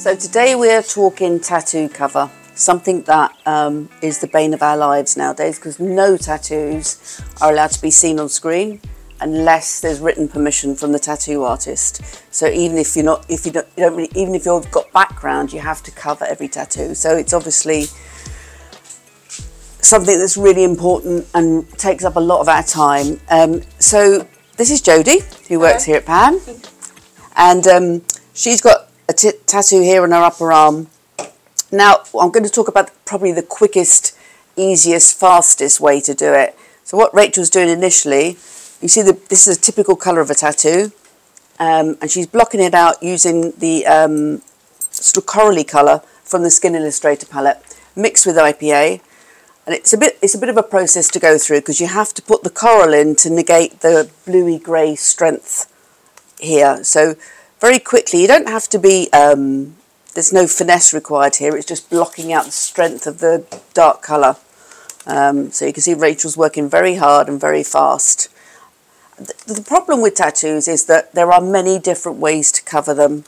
So today we're talking tattoo cover, something that is the bane of our lives nowadays, because no tattoos are allowed to be seen on screen unless there's written permission from the tattoo artist. So even if you're not, even if you've got background, you have to cover every tattoo. So it's obviously something that's really important and takes up a lot of our time. So this is Jodie, who works here at PAM, and she's got a tattoo here on her upper arm. Now I'm going to talk about probably the quickest, easiest, fastest way to do it. So what Rachel's doing initially, you see this is a typical colour of a tattoo, and she's blocking it out using the sort of corally colour from the Skin Illustrator palette, mixed with IPA. And it's a bit of a process to go through, because you have to put the coral in to negate the bluey grey strength here. So very quickly, you don't have to be, there's no finesse required here, it's just blocking out the strength of the dark colour. So you can see Rachel's working very hard and very fast. The problem with tattoos is that there are many different ways to cover them,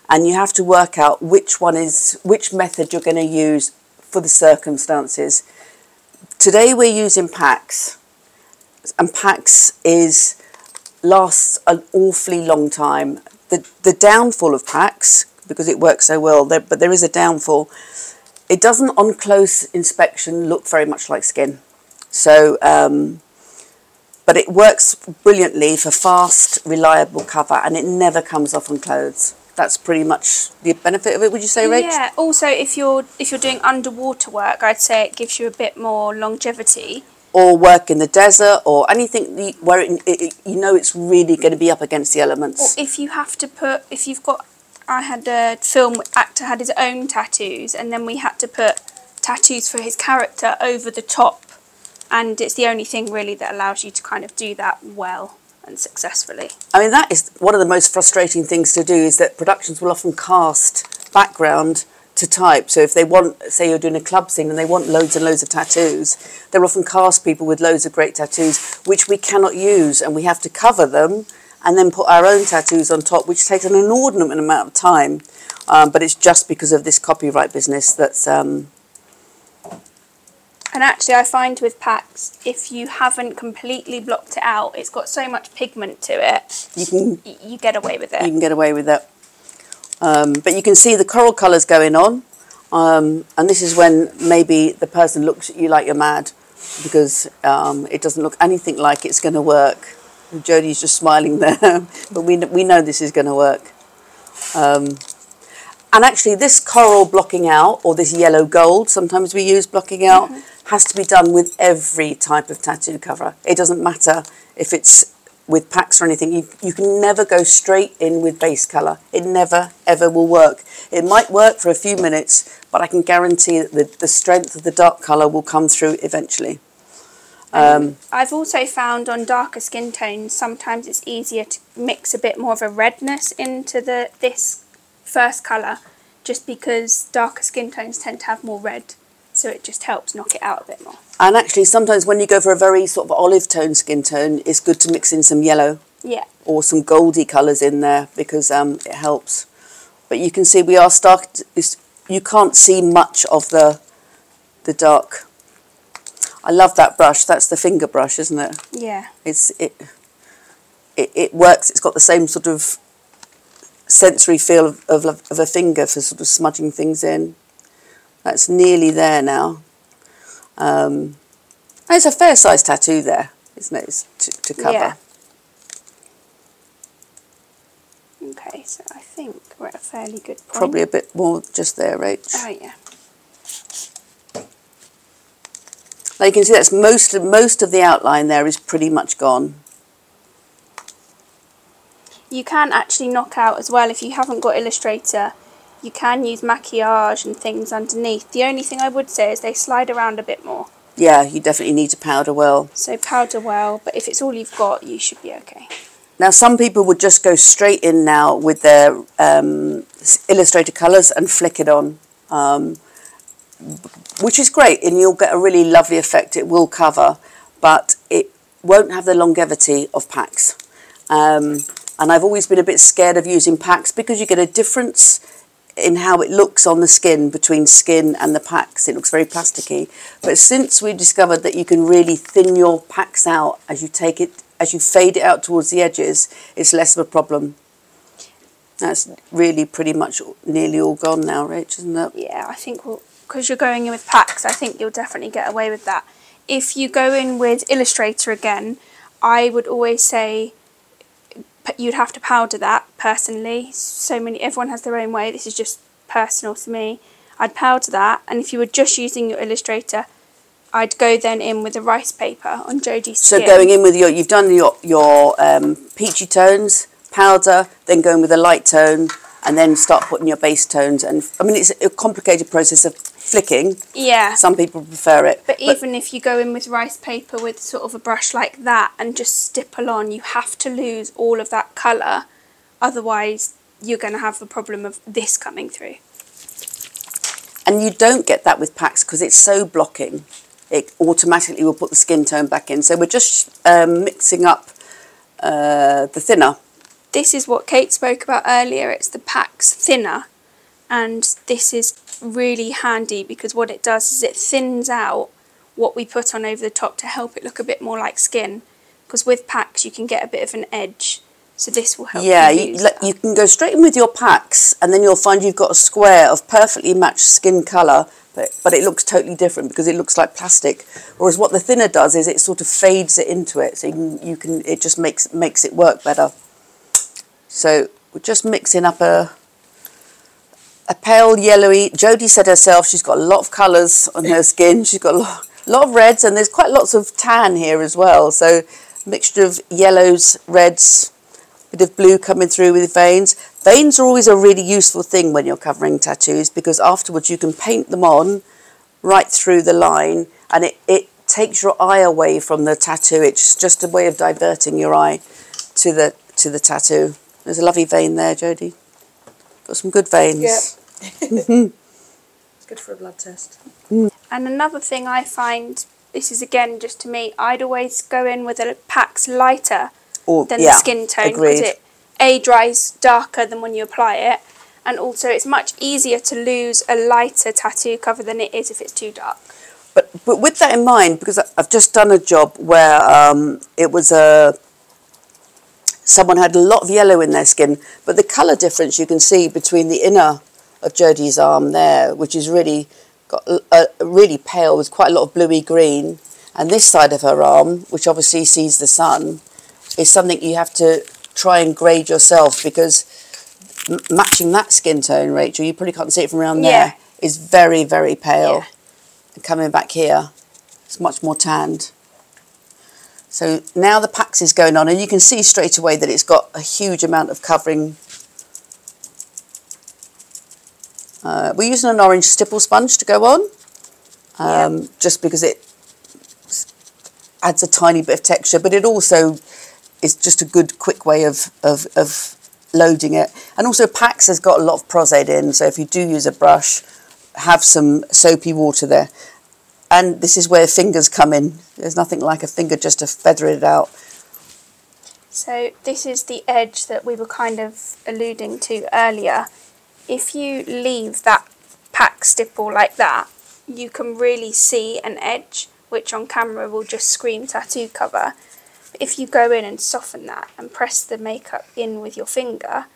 and you have to work out which method you're going to use for the circumstances. Today we're using packs, and packs lasts an awfully long time. The downfall of packs, because it works so well, but there is a downfall. It doesn't on close inspection look very much like skin. So, but it works brilliantly for fast, reliable cover, and it never comes off on clothes. That's pretty much the benefit of it, would you say, Rach? Yeah, also if you're doing underwater work, I'd say it gives you a bit more longevity. Or work in the desert, or anything where you know it's really going to be up against the elements. Or if you have to put, I had a film actor had his own tattoos, and then we had to put tattoos for his character over the top, and it's the only thing really that allows you to kind of do that well and successfully. I mean, that is one of the most frustrating things to do, is that productions will often cast background to type. So if they want, say you're doing a club scene and they want loads and loads of tattoos, they'll often cast people with loads of great tattoos, which we cannot use, and we have to cover them and then put our own tattoos on top, which takes an inordinate amount of time. But it's just because of this copyright business that's... And actually, I find with packs, if you haven't completely blocked it out, it's got so much pigment to it, you get away with it. You can get away with it. But you can see the coral colours going on, and this is when maybe the person looks at you like you're mad, because it doesn't look anything like it's going to work. And Jodie's just smiling there, but we know this is going to work. And actually, this coral blocking out, or this yellow gold, sometimes we use blocking out, has to be done with every type of tattoo cover. It doesn't matter if it's with packs or anything. You can never go straight in with base colour. It never, ever will work. It might work for a few minutes, but I can guarantee that the strength of the dark colour will come through eventually. I've also found on darker skin tones, sometimes it's easier to mix a bit more of a redness into this first colour, just because darker skin tones tend to have more red, so it just helps knock it out a bit more. And actually, sometimes when you go for a very sort of olive tone skin tone, it's good to mix in some yellow. Yeah. Or some goldy colours in there, because it helps. But you can see we are you can't see much of the dark. I love that brush. That's the finger brush, isn't it? Yeah. It works. It's got the same sort of sensory feel of a finger for sort of smudging things in. That's nearly there now. It's a fair size tattoo there, isn't it? It's to cover. Yeah. Okay, so I think we're at a fairly good point. Probably a bit more just there, Rach. Oh yeah. Now you can see that's most of the outline there is pretty much gone. You can actually knock out as well, if you haven't got Illustrator, you can use maquillage and things underneath. The only thing I would say is they slide around a bit more. Yeah, you definitely need to powder well. So powder well, but if it's all you've got, you should be okay. Now some people would just go straight in now with their Illustrator colours and flick it on, which is great, and you'll get a really lovely effect. It will cover, but it won't have the longevity of packs. And I've always been a bit scared of using packs, because you get a difference in how it looks on the skin, between skin and the packs. It looks very plasticky. But since we discovered that you can really thin your packs out as you take it, as you fade it out towards the edges, it's less of a problem. That's really pretty much nearly all gone now, Rach, isn't it? Yeah, I think because you're going in with packs, I think you'll definitely get away with that. If you go in with Illustrator again, I would always say you'd have to powder that personally. Everyone has their own way. This is just personal to me. I'd powder that, and if you were just using your Illustrator, I'd go then in with a rice paper on Jodie's skin. So going in with you've done your peachy tones, powder, then going with a light tone, and then start putting your base tones. And I mean, it's a complicated process of flicking. Yeah. Some people prefer it. But even if you go in with rice paper with sort of a brush like that and just stipple on, you have to lose all of that colour. Otherwise, you're going to have the problem of this coming through. And you don't get that with packs because it's so blocking. It automatically will put the skin tone back in. So we're just mixing up the thinner. This is what Kate spoke about earlier. It's the PAX thinner, and this is really handy because what it does is it thins out what we put on over the top to help it look a bit more like skin, because with PAX you can get a bit of an edge, so this will help. Yeah, you can go straight in with your PAX and then you'll find you've got a square of perfectly matched skin colour, but it looks totally different because it looks like plastic. Whereas what the thinner does is it sort of fades it into it, so it just makes it work better. So we're just mixing up a pale yellowy. Jodie said herself she's got a lot of colours on her skin. She's got a lot of reds, and there's quite lots of tan here as well. So mixture of yellows, reds, bit of blue coming through with veins. Veins are always a really useful thing when you're covering tattoos because afterwards you can paint them on right through the line, and it takes your eye away from the tattoo. It's just a way of diverting your eye to the tattoo. There's a lovely vein there, Jodie. Got some good veins. Yeah. It's good for a blood test. And another thing I find, this is again just to me, I'd always go in with a PAX lighter than the skin tone, because it dries darker than when you apply it, and also it's much easier to lose a lighter tattoo cover than it is if it's too dark. But with that in mind, because I've just done a job where it was someone had a lot of yellow in their skin, but the colour difference you can see between the inner of Jodie's arm there, which is really got really pale with quite a lot of bluey green, and this side of her arm, which obviously sees the sun, is something you have to try and grade yourself, because matching that skin tone, Rachel, you probably can't see it from around there, is very, very pale. Yeah. And coming back here, it's much more tanned. So now the PAX is going on, and you can see straight away that it's got a huge amount of covering. We're using an orange stipple sponge to go on, just because it adds a tiny bit of texture, but it also is just a good, quick way of loading it. And also PAX has got a lot of prosade in, so if you do use a brush, have some soapy water there. And this is where fingers come in. There's nothing like a finger just to feather it out. So this is the edge that we were kind of alluding to earlier. If you leave that PAX stipple like that, you can really see an edge, which on camera will just scream tattoo cover. But if you go in and soften that and press the makeup in with your finger,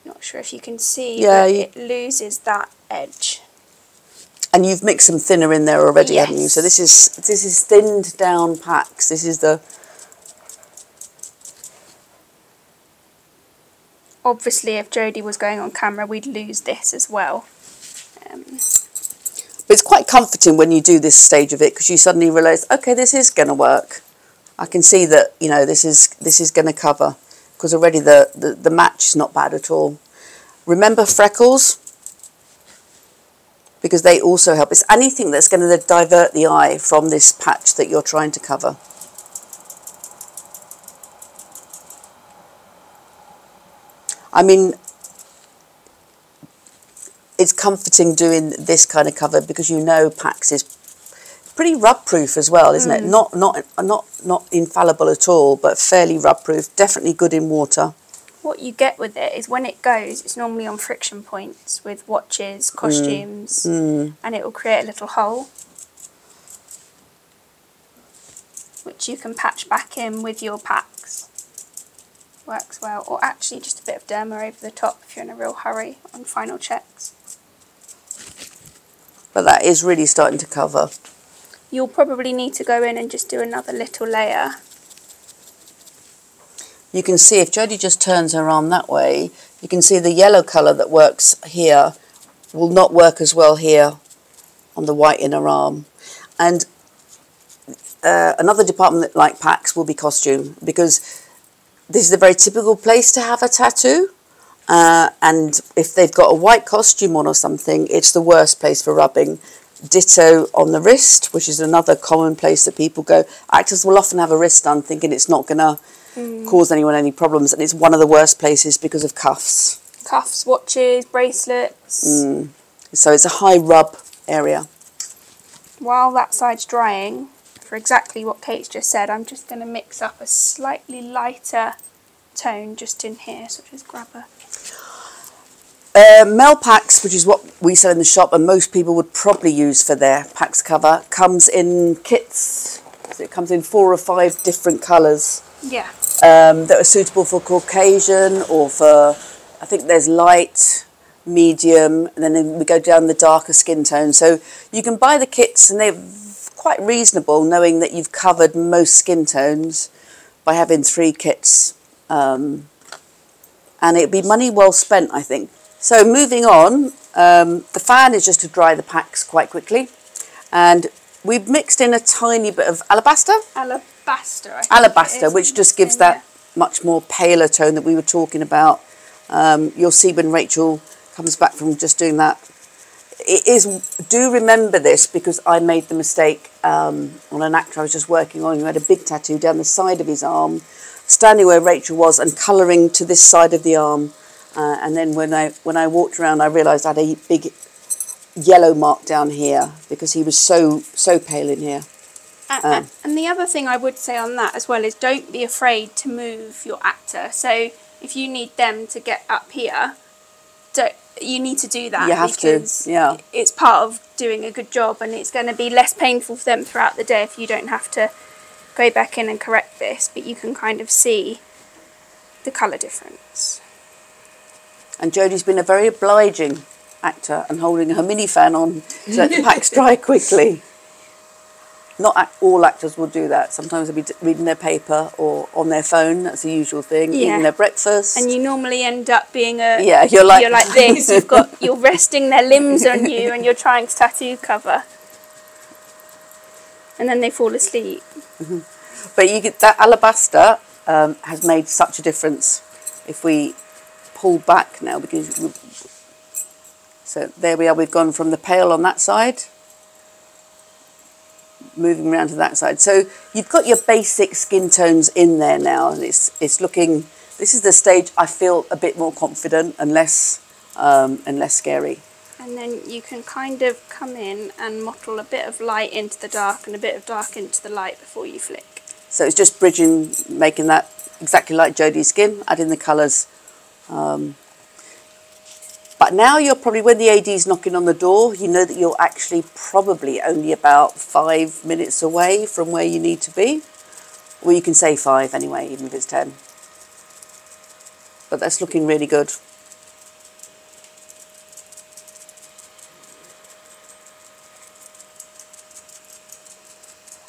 not sure if you can see, but it loses that edge. And you've mixed some thinner in there already, haven't you? So this is thinned down PAX. This is the... Obviously, if Jodie was going on camera, we'd lose this as well. But it's quite comforting when you do this stage of it, because you suddenly realise, okay, this is going to work. I can see that, you know, this is going to cover, because already the match is not bad at all. Remember freckles? Because they also help. It's anything that's going to divert the eye from this patch that you're trying to cover. I mean, it's comforting doing this kind of cover because you know PAX is pretty rub proof as well, isn't it? Not infallible at all, but fairly rub proof. Definitely good in water. what you get with it is when it goes, it's normally on friction points with watches, costumes, and it will create a little hole, which you can patch back in with your packs. Works well. Or actually just a bit of derma over the top if you're in a real hurry on final checks. But that is really starting to cover. You'll probably need to go in and just do another little layer. You can see if Jodie just turns her arm that way, you can see the yellow colour that works here will not work as well here on the white inner arm. And another department that like packs will be costume, because this is a very typical place to have a tattoo. And if they've got a white costume on or something, it's the worst place for rubbing. Ditto on the wrist, which is another common place that people go. Actors will often have a wrist done thinking it's not going to cause anyone any problems, and it's one of the worst places because of cuffs. Cuffs, watches, bracelets. So it's a high rub area. While that side's drying, for exactly what Kate's just said, I'm just going to mix up a slightly lighter tone just in here, so just grab a... Mel Packs, which is what we sell in the shop and most people would probably use for their packs cover, comes in kits. So it comes in 4 or 5 different colours. Yeah. That are suitable for Caucasian or for, I think there's light, medium, and then we go down the darker skin tone. So you can buy the kits and they're quite reasonable, knowing that you've covered most skin tones by having 3 kits. And it'd be money well spent, I think. So moving on, the fan is just to dry the packs quite quickly. And we've mixed in a tiny bit of alabaster. Alabaster, I think Alabaster, which just gives that much more paler tone that we were talking about. You'll see when Rachel comes back from just doing that. It is, do remember this, because I made the mistake on an actor I was just working on who had a big tattoo down the side of his arm, standing where Rachel was and colouring to this side of the arm. And then when I walked around, I realised I had a big yellow mark down here because he was so pale in here. And the other thing I would say on that as well is don't be afraid to move your actor. So if you need them to get up here, you need to do that. You have to, yeah. It's part of doing a good job, and it's going to be less painful for them throughout the day if you don't have to go back in and correct this, but you can kind of see the colour difference. And Jodie's been a very obliging actor and holding her mini fan on to let the packs dry quickly. Not all actors will do that. Sometimes they'll be reading their paper or on their phone. That's the usual thing. Yeah. Eating their breakfast. And you normally end up being you're like this. You're resting their limbs on you, and you're trying to tattoo cover, and then they fall asleep. But you get that alabaster has made such a difference. If we pull back now, because so there we are. We've gone from the pale on that side, moving around to that side. So you've got your basic skin tones in there now, and it's looking. This is the stage I feel a bit more confident and less scary. And then you can kind of come in and mottle a bit of light into the dark and a bit of dark into the light before you flick. So it's just bridging, making that exactly like Jodie's skin, adding the colours. But now you're probably, when the AD's knocking on the door, you know that you're actually probably only about 5 minutes away from where you need to be. Well, you can say 5 anyway, even if it's 10. But that's looking really good.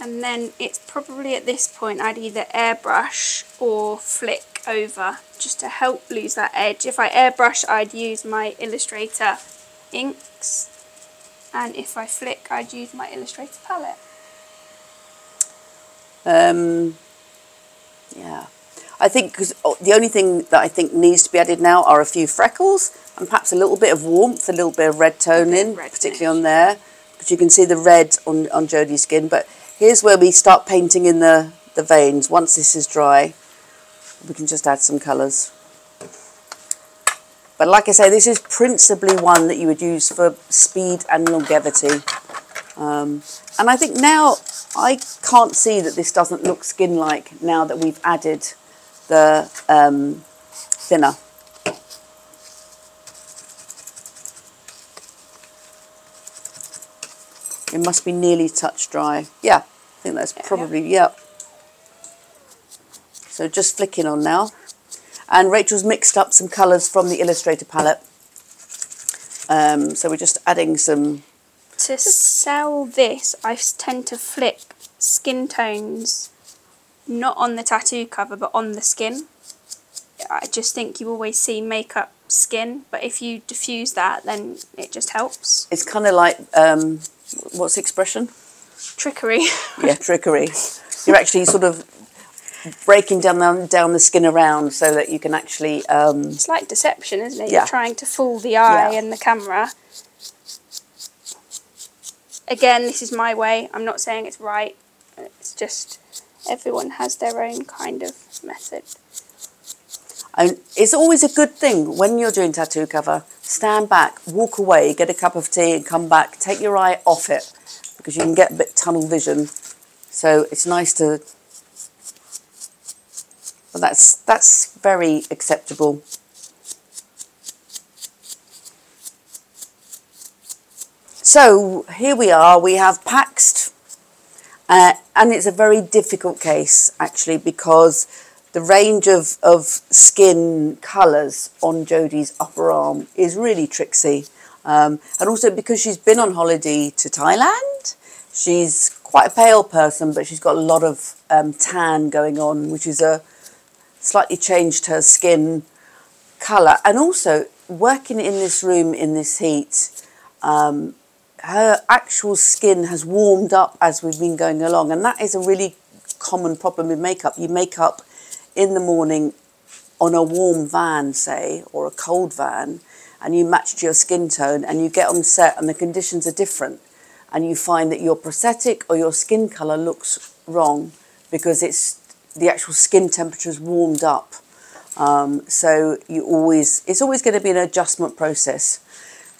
And then it's probably at this point I'd either airbrush or flick over just to help lose that edge. If I airbrush, I'd use my Illustrator inks, and if I flick, I'd use my Illustrator palette. Yeah, I think because the only thing that I think needs to be added now are a few freckles and perhaps a little bit of warmth, a little bit of red tone in, particularly on there, because you can see the red on Jodie's skin. But here's where we start painting in the veins. Once this is dry, we can just add some colours. But like I say, this is principally one that you would use for speed and longevity. And I think now, I can't see that this doesn't look skin-like now that we've added the thinner. It must be nearly touch dry. Yeah, I think that's probably, yeah. So just flicking on now. And Rachel's mixed up some colours from the Illustrator palette. So we're just adding some... To sell this, I tend to flip skin tones, not on the tattoo cover, but on the skin. I just think you always see makeup skin, but if you diffuse that, then it just helps. It's kind of like... what's the expression? Trickery. Yeah, trickery. You're actually sort of breaking down the skin around so that you can actually... It's like deception, isn't it? Yeah. You're trying to fool the eye and the camera. Again, this is my way. I'm not saying it's right. It's just everyone has their own kind of method. And it's always a good thing when you're doing tattoo cover, stand back, walk away, get a cup of tea and come back, take your eye off it because you can get a bit tunnel vision. So it's nice to... But that's very acceptable. So here we are, we have Paxed, and it's a very difficult case actually because the range of skin colours on Jodie's upper arm is really tricksy. And also because she's been on holiday to Thailand, she's quite a pale person, but she's got a lot of tan going on, which is slightly changed her skin colour. And also, working in this room in this heat, her actual skin has warmed up as we've been going along. And that is a really common problem with makeup. You make up in the morning on a warm van, say, or a cold van, and you match to your skin tone, and you get on set and the conditions are different, and you find that your prosthetic or your skin colour looks wrong because it's the actual skin temperature is warmed up. So it's always going to be an adjustment process.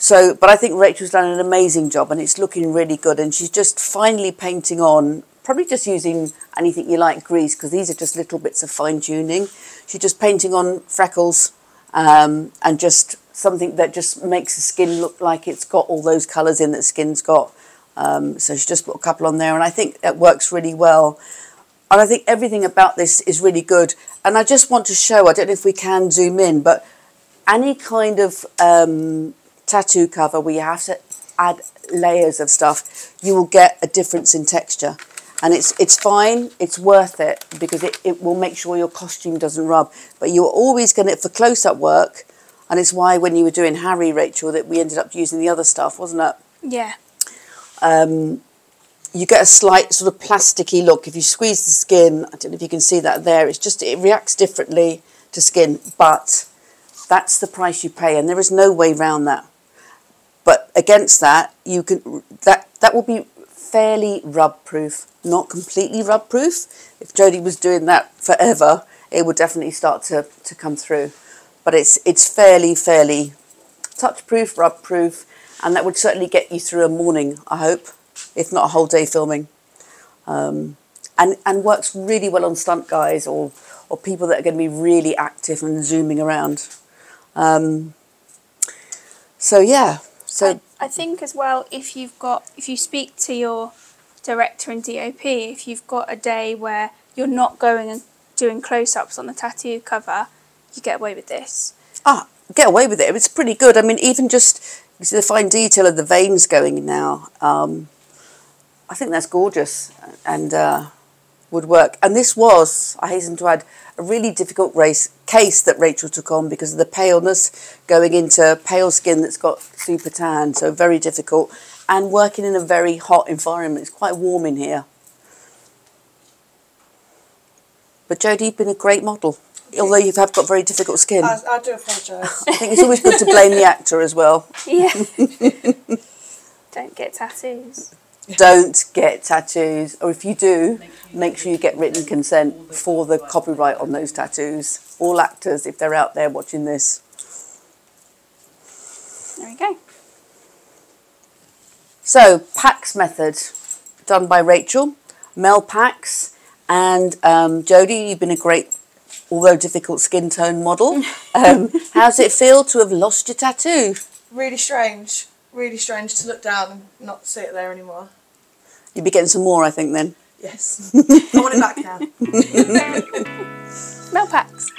So, but I think Rachel's done an amazing job and it's looking really good, and she's just finally painting on, probably just using anything you like grease, because these are just little bits of fine tuning. She's just painting on freckles and just something that just makes the skin look like it's got all those colours in that skin's got. So she just put a couple on there, and I think it works really well. And I think everything about this is really good. And I just want to show, I don't know if we can zoom in, but any kind of tattoo cover where you have to add layers of stuff, you will get a difference in texture. And it's fine, it's worth it, because it will make sure your costume doesn't rub. But you're always going to, for close-up work, and it's why when you were doing Harry, Rachel, that we ended up using the other stuff, wasn't it? Yeah. You get a slight sort of plasticky look. If you squeeze the skin, I don't know if you can see that there, it's just, it reacts differently to skin, but that's the price you pay, and there is no way around that. But against that, you can, that will be fairly rub-proof, not completely rub-proof. If Jodie was doing that forever, it would definitely start to come through. But it's fairly touch-proof, rub-proof, and that would certainly get you through a morning, I hope, if not a whole day filming. And works really well on stunt guys or people that are going to be really active and zooming around. So yeah. So I think as well, if you speak to your director and DOP, if you've got a day where you're not going and doing close-ups on the tattoo cover, you get away with this. Get away with it. It's pretty good. I mean, even just you see the fine detail of the veins going in now. I think that's gorgeous and would work. And this was, I hasten to add, a really difficult case that Rachel took on because of the paleness going into pale skin that's got super tan. So very difficult. And working in a very hot environment. It's quite warm in here. But Jodie, you've been a great model. Although you have got very difficult skin. I do apologise. I think it's always good to blame the actor as well. Yeah. Don't get tattoos. Don't get tattoos. Or if you do, make sure you get written consent for the copyright on those tattoos. All actors, if they're out there watching this. There we go. So, Pax method, done by Rachel, Mel Pax, and Jodie, you've been a great although difficult skin tone model. How does it feel to have lost your tattoo? Really strange. Really strange to look down and not see it there anymore. You'll be getting some more, I think, then. Yes. I want it back now. Smell packs.